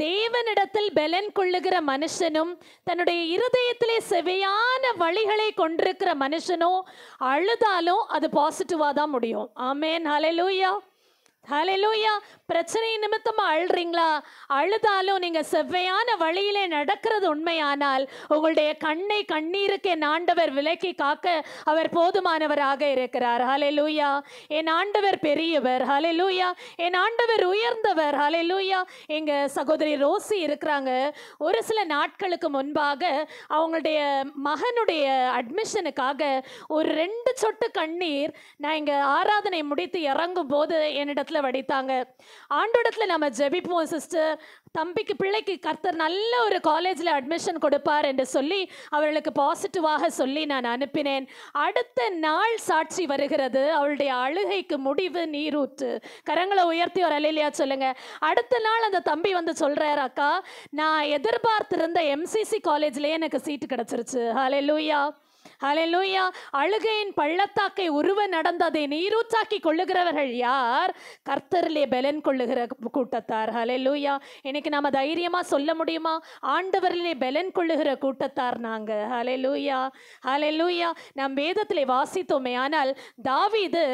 தேவனிடத்தில் பலன் கொள்ளுகிற மனுஷனும் தன்னுடைய இருதயத்திலே செவையான வழிகளை கொண்டிருக்கிற மனுஷனும் அழுதாலும் அது பாசிட்டிவாக தான் முடியும். ஆமேன். ஹல்லேலூயா. ஹல்லேலூயா. பிரச்சனை நிமித்தமா அழுறீங்களா? அழுதாலும் நீங்க செவ்வையான வழியிலே நடக்கிறது உண்மையானால் உங்களுடைய கண்ணை கண்ணீருக்கு என் ஆண்டவர் விலக்கி காக்க அவர் போதுமானவராக இருக்கிறார். ஹல்லேலூயா. என் ஆண்டவர் பெரியவர். ஹல்லேலூயா. என் ஆண்டவர் உயர்ந்தவர். ஹல்லேலூயா. எங்க சகோதரி ரோசி இருக்கிறாங்க. ஒரு சில நாட்களுக்கு முன்பாக அவங்களுடைய மகனுடைய அட்மிஷனுக்காக ஒரு 2 சொட்டு கண்ணீர் நான் இங்க ஆராதனை முடித்து இறங்கும் போது என்னிடத்துல வடித்தாங்க. ஆண்டோடத்துல நம்ம ஜெபிப்போம் சிஸ்டர், தம்பிக்கு பிள்ளைக்கு கர்த்தர் நல்ல ஒரு காலேஜில் அட்மிஷன் கொடுப்பார் என்று சொல்லி அவர்களுக்கு பாசிட்டிவாக சொல்லி நான் அனுப்பினேன். அடுத்த நாள் சாட்சி வருகிறது, அவளுடைய அழுகைக்கு முடிவு நீரூற்று. கரங்களை உயர்த்தி ஒரு அல்லேலூயா சொல்லுங்க. அடுத்த நாள் அந்த தம்பி வந்து சொல்றார், அக்கா நான் எதிர்பார்த்திருந்த MCC காலேஜ்லேயே எனக்கு சீட்டு கிடைச்சிருச்சு. ஹல்லேலூயா. ஹல்லேலூயா. அழுகையின் பள்ளத்தாக்கை உருவ நடந்ததை நீரூற்றாக்கி கொள்ளுகிறவர்கள் யார்? கர்த்தரிலே பலன் கொள்ளுகிற கூட்டத்தார். ஹல்லேலூயா. இன்னைக்கு நாம தைரியமா சொல்ல முடியுமா? ஆண்டவரிலே பலன் கொள்ளுகிற கூட்டத்தார் நாங்க. ஹல்லேலூயா. ஹல்லேலூயா. நாம் வேதத்திலே வாசித்தோமே, ஆனால் தாவீது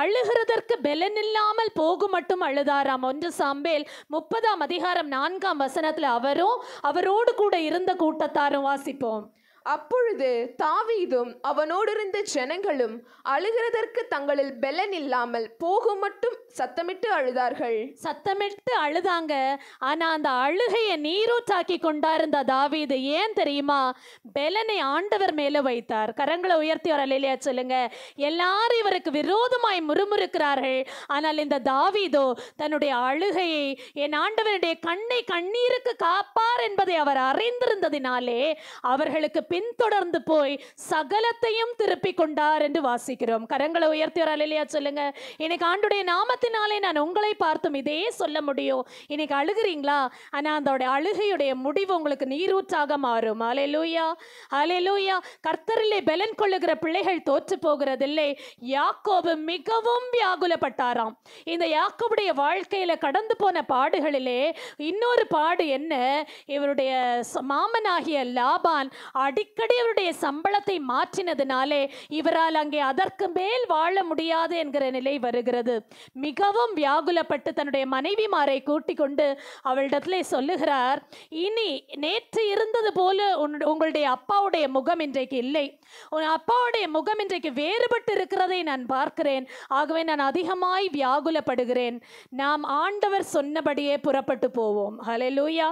அழுகிறதற்கு பலன் இல்லாமல் போகும் மட்டும் அழுதாராம். 1 சாமுவேல் 30 அதிகாரம் 4 அவரும் அவரோடு கூட இருந்த கூட்டத்தாரும் வாசிப்போம். அப்பொழுது தாவீதும் அவனோடிருந்த ஜனங்களும் அழுகிறதற்கு தங்களில் பலன் இல்லாமல் போகும் மட்டும் சத்தமிட்டு அழுதார்கள். சத்தமிட்டு அழுதாங்க. ஆனா அந்த அழுகையை நீரூற்றாக்கி கொண்டாருந்த தாவீது ஏன் தெரியுமா? பலனை ஆண்டவர் மேல வைத்தார். கரங்களை உயர்த்தி ஒரு அல்லேலூயா சொல்லுங்க. எல்லாரும் இவருக்கு விரோதமாய் முறுமுறுக்கிறார்கள். ஆனால் இந்த தாவீதோ தன்னுடைய அழுகையை என் ஆண்டவருடைய கண்ணை கண்ணீருக்கு காப்பார் என்பதை அவர் அறிந்திருந்ததினாலே அவர்களுக்கு பின்தொடர்ந்து போய் சகலத்தையும் திருப்பி கொண்டார் என்று வாசிக்கிறோம். கரங்களை உயர்த்தி ஒரு அல்லேலூயா சொல்லுங்க. இன்னைக்கு ஆண்டுடைய நாமத்தினாலே நான் உங்களை பார்த்தும் இதே சொல்ல முடியும். இன்னைக்கு அழுகிறீங்களா? ஆனா அந்த அழுகையுடைய முடிவு உங்களுக்கு நீரூற்றாக மாறும். அல்லேலூயா, அல்லேலூயா. கர்த்தரிலே பலன் கொள்ளுகிற பிள்ளைகள் தோற்று போகிறதில்லை. யாக்கோபு மிகவும் வியாகுலப்பட்டாராம். இந்த யாக்கோபுடைய வாழ்க்கையில கடந்து போன பாடுகளிலே இன்னொரு பாடு என்ன? இவருடைய மாமனாகிய லாபான் அடிக்கடி இவருடைய சம்பளத்தை மாற்றினதுனாலே இவரால் அங்கே அதற்கு மேல் வாழ முடியாது என்கிற நிலை வருகிறது. மிகவும் வியாகுலப்பட்டு தன்னுடைய மனைவிமாரை கூட்டிக் கொண்டு அவளிடத்திலே சொல்லுகிறார், இனி நேற்று இருந்தது போல உங்களுடைய அப்பாவுடைய முகம் இன்றைக்கு இல்லை. உன் அப்பாவுடைய முகம் இன்றைக்கு வேறுபட்டு இருக்கிறதை நான் பார்க்கிறேன். ஆகவே நான் அதிகமாய் வியாகுலப்படுகிறேன். நாம் ஆண்டவர் சொன்னபடியே புறப்பட்டு போவோம். ஹல்லேலூயா.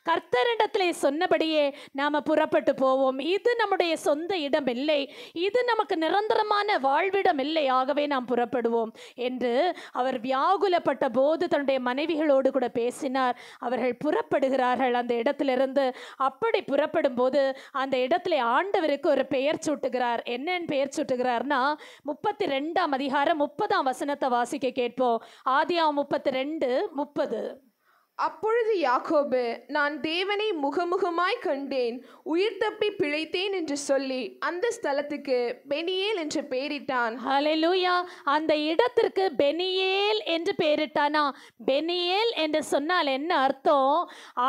கர்த்தரிடத்திலே சொன்னபடியே நாம புறப்பட்டு போவோம். இது நம்முடைய சொந்த இடம் இல்லை, இது நமக்கு நிரந்தரமான வாழ்விடம் இல்லை. ஆகவே நாம் புறப்படுவோம் என்று அவர் வியாகுலப்பட்ட போது தன்னுடைய மனைவிகளோடு கூட பேசினார். அவர்கள் புறப்படுகிறார்கள் அந்த இடத்திலிருந்து. அப்படி புறப்படும் போது அந்த இடத்துல ஆண்டவருக்கு ஒரு பெயர் சூட்டுகிறார். என்னன்னு பெயர் சூட்டுகிறார்னா 32ஆம் அதிகாரம் 30ஆம் வசனத்தை வாசிக்க கேட்போம். ஆதியாகமம் 32:30. அப்பொழுது யாக்கோபு, நான் தேவனை முகமுகமாய் கண்டேன், உயிர் தப்பி பிழைத்தேன் என்று சொல்லி அந்த ஸ்தலத்துக்கு பெனியேல் என்று பெயரிட்டான். ஹல்லேலூயா. அந்த இடத்திற்கு பெனியேல் என்று பெயரிட்டானா? பெனியேல் என்று சொன்னால் என்ன அர்த்தம்?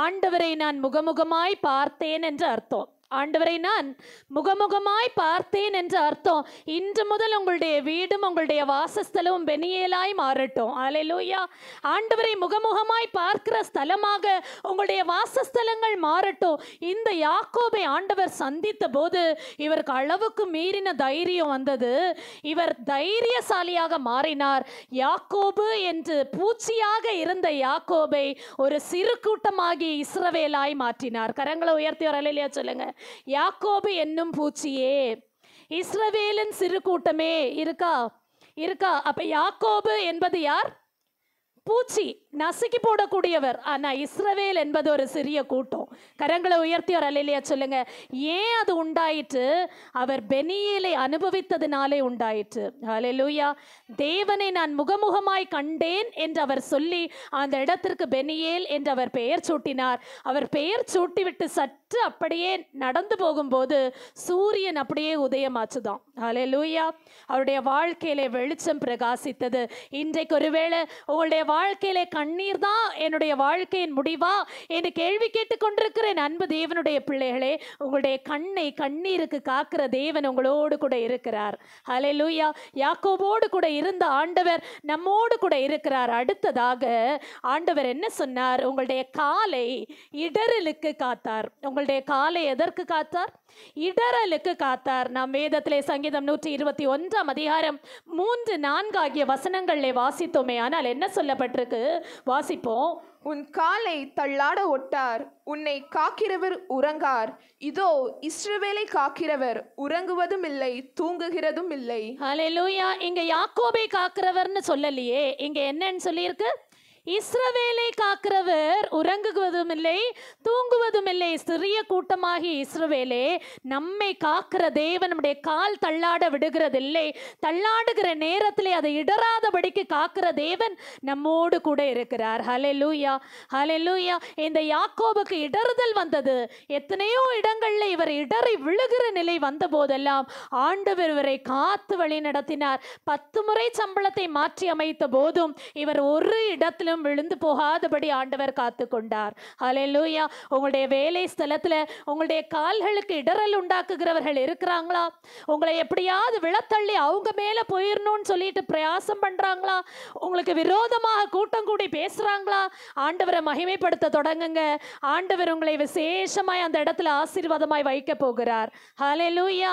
ஆண்டவரை நான் முகமுகமாய் பார்த்தேன் என்று அர்த்தம். ஆண்டவரை நான் முகமுகமாய் பார்த்தேன் என்ற அர்த்தம். இன்று முதல் உங்களுடைய வீடும் உங்களுடைய வாசஸ்தலமும் பெனியேலாய் மாறட்டும். அல்லேலூயா. ஆண்டவரை முகமுகமாய் பார்க்கிற ஸ்தலமாக உங்களுடைய வாசஸ்தலங்கள் மாறட்டும். இந்த யாக்கோபை ஆண்டவர் சந்தித்த போது இவருக்கு அளவுக்கு மீறின தைரியம் வந்தது. இவர் தைரியசாலியாக மாறினார். யாக்கோபு என்று பூச்சியாக இருந்த யாக்கோபை ஒரு சிறு கூட்டமாகி இஸ்ரவேலாய் மாற்றினார். கரங்களை உயர்த்தி ஒரு அல்லேலூயா சொல்லுங்க. யாக்கோபு என்னும் பூச்சியே, இஸ்ரவேலின் சிறு கூட்டமே இருக்கா? அப்ப யாக்கோபு என்பது யார்? பூச்சி, நசுக்கி போடக்கூடியவர். ஆனா இஸ்ரவேல் என்பது ஒரு சிறிய கூட்டம். கரங்களை உயர்த்தி ஒரு அல்லேலூயா சொல்லுங்க. ஏன் அது உண்டாயிற்று? அவர் பெனியேலை அனுபவித்ததினாலே உண்டாயிற்று. அல்லேலூயா. தேவனை நான் முகமுகமாய் கண்டேன் என்று அவர் சொல்லி அந்த இடத்திற்கு பெனியேல் என்று அவர் பெயர் சூட்டினார். அவர் பெயர் சூட்டிவிட்டு சற்று அப்படியே நடந்து போகும்போது சூரியன் அப்படியே உதயமாச்சுதான். அல்லேலூயா. அவருடைய வாழ்க்கையிலே வெளிச்சம் பிரகாசித்தது. இன்றைக்கு ஒருவேளை உங்களுடைய வாழ்க்கையிலே கண்ணீர் தான் என்னுடைய வாழ்க்கையின் முடிவா என்று கேள்வி கேட்டுக் கொண்டிருக்கிறேன். அன்பு தேவனுடைய பிள்ளைகளே, உங்களுடைய கண்ணை கண்ணீருக்கு காக்கிற தேவன் உங்களோடு கூட இருக்கிறார். ஹல்லேலூயா. யாக்கோபோடு கூட இருந்த ஆண்டவர் நம்மோடு கூட இருக்கிறார். அடுத்ததாக ஆண்டவர் என்ன சொன்னார்? உங்களுடைய காலை இடறலுக்கு காத்தார். உங்களுடைய காலை எதற்கு காத்தார்? இடறலுக்கு காத்தார். நாம் வேதத்திலே சங்கீதம் 121ஆம் அதிகாரம் 3-4 ஆகிய வசனங்களிலே வாசித்தோமே. ஆனால் என்ன சொல்லப்பட்டிருக்கு? வாசிப்போம். உன் காலை தள்ளாட ஒட்டார், உன்னை காக்கிறவர் உறங்கார். இதோ இஸ்ரவேலை காக்கிறவர் உறங்குவதும் இல்லை, தூங்குகிறதும் இல்லை. ஹல்லேலூயா. இங்க யாக்கோபை காக்கிறவர்னு சொல்லலையே, இங்க என்னன்னு சொல்லியிருக்கு? இஸ்ரவேலை காக்கிறவர் உறங்குவதும் இல்லை, தூங்குவதும் இல்லை. சிறிய கூட்டமாகி இஸ்ரவேலே, நம்மை காக்கிற தேவன் நம்முடைய கால் தள்ளாட விடுகிறதில்லை. தள்ளாடுகிற நேரத்திலே அதை இடராதபடிக்கு காக்கிற தேவன் நம்மோடு கூட இருக்கிறார். ஹல்லேலூயா, ஹல்லேலூயா. இந்த யாக்கோபுக்கு இடறுதல் வந்தது. எத்தனையோ இடங்கள்ல இவர் இடறி விழுகிற நிலை வந்த போதெல்லாம் ஆண்டவர் இவரை காத்து வழி நடத்தினார். 10 முறை சம்பளத்தை மாற்றி அமைத்த போதும் இவர் ஒரு இடத்திலும் விழுந்து போகாதபடி ஆண்டவர் காத்து கொண்டார். ஹல்லேலூயா. உங்களுடைய வேலை ஸ்தலத்துல உங்களுடைய கால்களுக்கு இடறல் உண்டாக்குகிறவர்கள் இருக்கிறாங்களா? உங்களை எப்படியாவது விழத்தள்ளி அவங்க மேல போயிடணும்னு சொல்லிட்டு பிரயாசம் பண்றாங்களா? உங்களுக்கு விரோதமாக கூட்டம் கூடி பேசுறாங்களா? ஆண்டவரை மகிமைப்படுத்த தொடங்குங்க. ஆண்டவர் உங்களை விசேஷமாய் அந்த இடத்துல ஆசீர்வாதமாய் வைக்க போகிறார். ஹல்லேலூயா.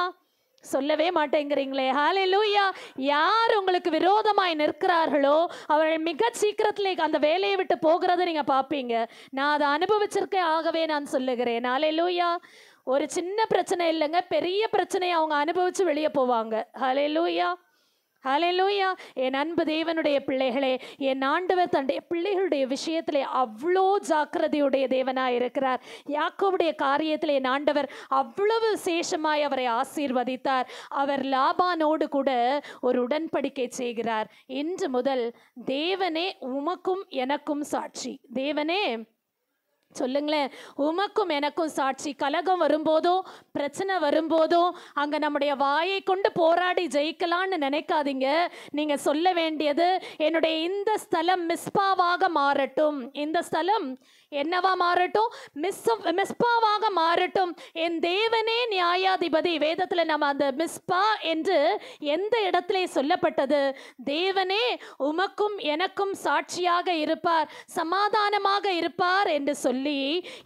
சொல்லவே மாட்டேங்கிறீங்களே. ஹல்லேலூயா. யார் உங்களுக்கு விரோதமாய் நிற்கிறார்களோ அவர்கள் மிக சீக்கிரத்திலே அந்த வேலையை விட்டு போகிறத நீங்க பார்ப்பீங்க. நான் அதை அனுபவிச்சிருக்கேன். ஆகவே நான் சொல்லுகிறேன். ஹல்லேலூயா. ஒரு சின்ன பிரச்சனை இல்லைங்க, பெரிய பிரச்சனையை அவங்க அனுபவிச்சு வெளியே போவாங்க. ஹல்லேலூயா, ஹல்லேலூயா. என் அன்பு தேவனுடைய பிள்ளைகளே, என் ஆண்டவர் தன்னுடைய பிள்ளைகளுடைய விஷயத்திலே அவ்வளோ ஜாக்கிரதையுடைய தேவனாய் இருக்கிறார். யாக்கோபுடைய காரியத்திலே என் ஆண்டவர் அவ்வளவு விசேஷமாய் அவரை ஆசீர்வதித்தார். அவர் லாபானோடு கூட ஒரு உடன்படிக்கை செய்கிறார். இன்று முதல் தேவனே உமக்கும் எனக்கும் சாட்சி. தேவனே சொல்லுங்களேன், உமக்கும் எனக்கும் சாட்சி. கலகம் வரும்போதோ பிரச்சனை வரும்போதோ அங்கே நம்முடைய வாயை கொண்டு போராடி ஜெயிக்கலான்னு நினைக்காதீங்க. நீங்கள் சொல்ல வேண்டியது, என்னுடைய இந்த ஸ்தலம் மிஸ்பாவாக மாறட்டும், இந்த ஸ்தலம் என்னவா மாறட்டும், மிஸ்பாவாக மாறட்டும். என் தேவனே நியாயாதிபதி. வேதத்தில் நம்ம அந்த மிஸ்பா என்று எந்த இடத்திலே சொல்லப்பட்டது? தேவனே உமக்கும் எனக்கும் சாட்சியாக இருப்பார், சமாதானமாக இருப்பார் என்று சொல்லி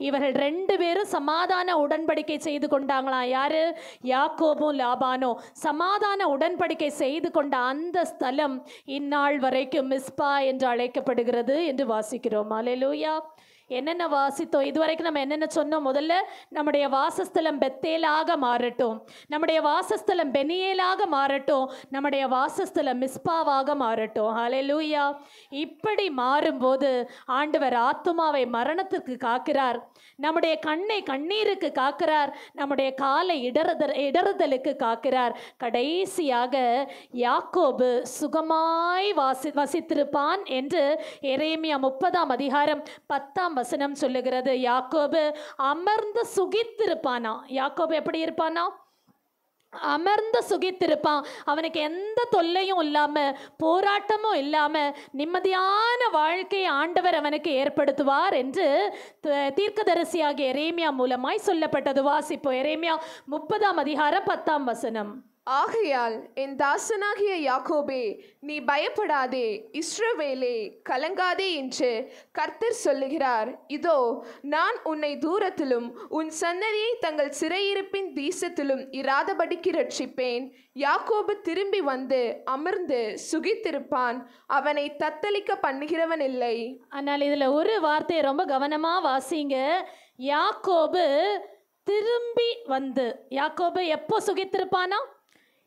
இவர்கள் 2 பேரும் சமாதான உடன்படிக்கை செய்து கொண்டாங்களாம். யாரு? யாக்கோபும் லாபானும் சமாதான உடன்படிக்கை செய்து கொண்ட அந்த ஸ்தலம் இந்நாள் வரைக்கும் மிஸ்பா என்று அழைக்கப்படுகிறது என்று வாசிக்கிறோம். அல்லேலூயா. என்னென்ன வாசித்தோம் இதுவரைக்கும்? நம்ம என்னென்ன சொன்னோம்? முதல்ல நம்முடைய வாசஸ்தலம் பெத்தேலாக மாறட்டும், நம்முடைய வாசஸ்தலம் பெனியேலாக மாறட்டும், நம்முடைய வாசஸ்தலம் மிஸ்பாவாக மாறட்டும். ஹல்லேலூயா. இப்படி மாறும்போது ஆண்டவர் ஆத்துமாவை மரணத்திற்கு காக்கிறார், நம்முடைய கண்ணை கண்ணீருக்கு காக்கிறார், நம்முடைய காலை இடறுதலுக்கு காக்கிறார். கடைசியாக யாக்கோபு சுகமாய் வசித்திருப்பான் என்று எரேமியா 30ஆம் அதிகாரம் 10ஆம் வசனம் சொல்லுகிறது. யாக்கோபு அமர்ந்து சுகித்திருப்பானா. யாக்கோபு எப்படி இருப்பானா? அமர்ந்து சுகித்திருப்பான். அவனுக்கு எந்த தொல்லையும் இல்லாம, போராட்டமும் இல்லாம நிம்மதியான வாழ்க்கையை ஆண்டவர் அவனுக்கு ஏற்படுத்துவார் என்று தீர்க்கதரிசியாகிய எரேமியா மூலமாய் சொல்லப்பட்டது. வாசிப்போம். எரேமியா 30ஆம் அதிகாரம் 10ஆம் வசனம். ஆகையால் என் தாசனாகிய யாக்கோபே, நீ பயப்படாதே, இஸ்ரவேலே கலங்காதே என்று கர்த்தர் சொல்லுகிறார். இதோ நான் உன்னை தூரத்திலும் உன் சன்னதியை தங்கள் சிறையிருப்பின் தேசத்திலும் இராதபடிக்கு ரட்சிப்பேன். யாக்கோபு திரும்பி வந்து அமர்ந்து சுகித்திருப்பான், அவனை தத்தளிக்க பண்ணுகிறவன் இல்லை. ஆனால் இதுல ஒரு வார்த்தையை ரொம்ப கவனமா வாசிங்க. யாக்கோபு திரும்பி வந்து. யாக்கோபு எப்போ சுகித்திருப்பானா?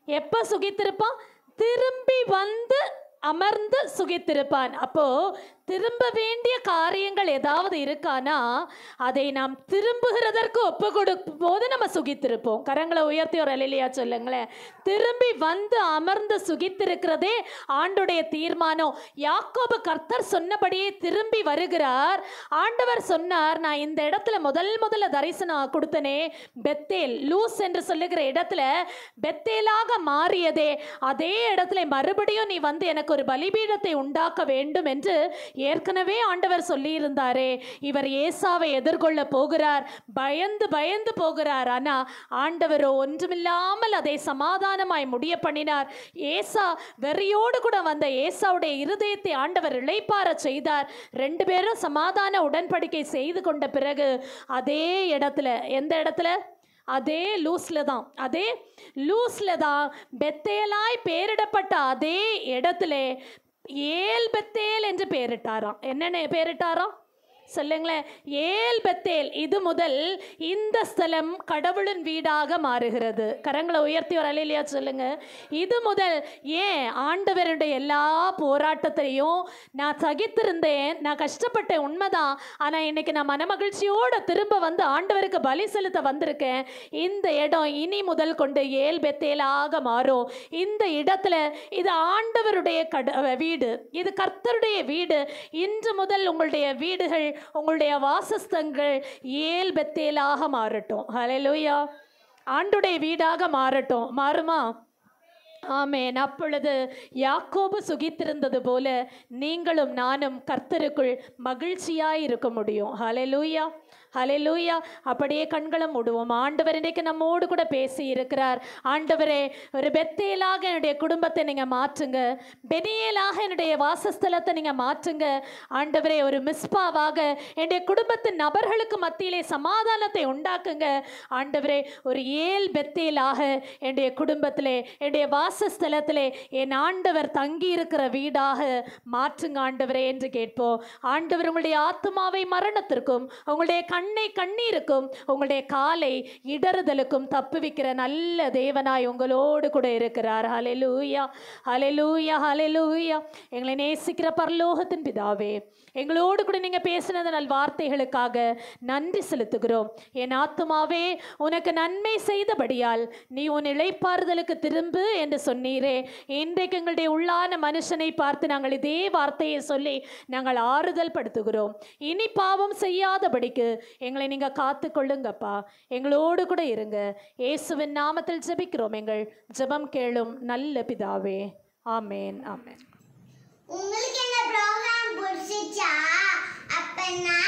எப்போ சுகித்திருப்பான்? திரும்பி வந்து அமர்ந்து சுகித்திருப்பான். அப்போ திரும்ப வேண்டிய காரியங்கள் ஏதாவது இருக்கானா, அதை நாம் திரும்புகிறதற்கு ஒப்பு கொடுக்கும் போது நம்ம சுகித்திருப்போம். கரங்களை உயர்த்தி ஒரு அல்லேலூயா சொல்லுங்களேன். திரும்பி வந்து அமர்ந்து சுகித்திருக்கிறதே ஆண்டுடைய தீர்மானம். யாக்கோபு கர்த்தர் சொன்னபடியே திரும்பி வருகிறார். ஆண்டவர் சொன்னார், நான் இந்த இடத்துல முதல்ல தரிசனம் கொடுத்தனே, பெத்தேல் லூஸ் என்று சொல்லுகிற இடத்துல பெத்தேலாக மாறியதே, அதே இடத்துல மறுபடியும் நீ வந்து எனக்கு ஒரு பலிபீடத்தை உண்டாக்க வேண்டும் என்று ஏற்கனவே ஆண்டவர் சொல்லியிருந்தாரே. இவர் ஏசாவை எதிர்கொள்ள போகிறார், பயந்து போகிறார். ஆனா ஆண்டவரோ ஒன்றுமில்லாமல் அதை சமாதானமாய் முடிய பண்ணினார். ஏசா வெறியோடு கூட வந்த ஏசாவுடைய இருதயத்தை ஆண்டவர் இளைப்பாற செய்தார். 2 பேரும் சமாதான உடன்படிக்கை செய்து கொண்ட பிறகு அதே இடத்துல, எந்த இடத்துல? அதே லூஸ்ல தான் பெத்தேலாய் பேரிடப்பட்ட அதே இடத்துல ஏல் பெத்தேல் என்று பெயரிட்டாராம். என்னென்ன பெயரிட்டாராம் சொல்லுங்களேன்? ஏல் பெத்தேல். இது முதல் இந்த ஸ்தலம் கடவுளின் வீடாக மாறுகிறது. கரங்களை உயர்த்தி ஒரு அல்லேலூயா சொல்லுங்க. இது முதல். ஏன்? ஆண்டவருடைய எல்லா போராட்டத்தையும் நான் சகித்திருந்தேன், நான் கஷ்டப்பட்டேன், உண்மைதான். ஆனால் இன்னைக்கு நான் மனமகிழ்ச்சியோடு திரும்ப வந்து ஆண்டவருக்கு பலி செலுத்த வந்திருக்கேன். இந்த இடம் இனி முதல் கொண்டு ஏல் பெத்தேலாக மாறும். இந்த இடத்துல இது ஆண்டவருடைய வீடு, இது கர்த்தருடைய வீடு. இன்று முதல் உங்களுடைய வீடுகள், உங்களுடைய வாசஸ்தங்கள் ஏல் பெத்தேலாக மாறட்டும். ஹல்லேலூயா. ஆண்டுடைய வீடாக மாறட்டும். மாறுமா? ஆமென். அப்பொழுது யாக்கோபு சுகித்திருந்தது போல நீங்களும் நானும் கர்த்தருக்குள் மகிழ்ச்சியாய் இருக்க முடியும். ஹல்லேலூயா, ஹல்லேலூயா. அப்படியே கண்களை மூடுவோம். ஆண்டவர் இன்றைக்கு நம்மோடு கூட பேசி இருக்கிறார். ஆண்டவரே, ஒரு பெத்தேலாக என்னுடைய குடும்பத்தை நீங்கள் மாற்றுங்க, பெனியேலாக என்னுடைய வாசஸ்தலத்தை நீங்கள் மாற்றுங்க. ஆண்டவரே, ஒரு மிஸ்பாவாக என்னுடைய குடும்பத்தின் நபர்களுக்கு மத்தியிலே சமாதானத்தை உண்டாக்குங்க. ஆண்டவரே, ஒரு ஏல் பெத்தேலாக என்னுடைய குடும்பத்திலே, என்னுடைய வாசஸ்தலத்திலே என் ஆண்டவர் தங்கி இருக்கிற வீடாக மாற்றுங்க ஆண்டவரே என்று கேட்போம். ஆண்டவர் உங்களுடைய ஆத்துமாவை மரணத்திற்கும், உங்களுடைய கண் கண்ணை கண்ணீருக்கும் உங்களுடைய காலை இடறுதலுக்கும் தப்புவிக்கிற நல்ல தேவனாய் உங்களோடு கூட இருக்கிறார். ஹல்லேலூயா, ஹல்லேலூயா, ஹல்லேலூயா. எங்களை நேசிக்கிற பரலோகத்தின் பிதாவே, எங்களோடு கூட நீங்க பேசினது நல் வார்த்தைகளுக்காக நன்றி செலுத்துகிறோம். என் ஆத்துமாவே உனக்கு நன்மை செய்தபடியால் நீ உன் இளைப்பாறுதலுக்கு திரும்பு என்று சொன்னீரே. இன்றைக்கு எங்களுடைய உள்ளான மனுஷனை பார்த்து நாங்கள் இதே வார்த்தையை சொல்லி நாங்கள் ஆறுதல் படுத்துகிறோம். இனி பாவம் செய்யாதபடிக்கு எங்களை நீங்க காத்து கொள்ளுங்கப்பா. எங்களோடு கூட இருங்க. இயேசுவின் நாமத்தில் ஜெபிக்கிறோம். எங்கள் ஜெபம் கேளும் நல்ல பிதாவே. ஆமேன், ஆமேன். உங்களுக்கு இந்த ப்ரோக்ராம் பிடிச்சிச்சா? அப்பனா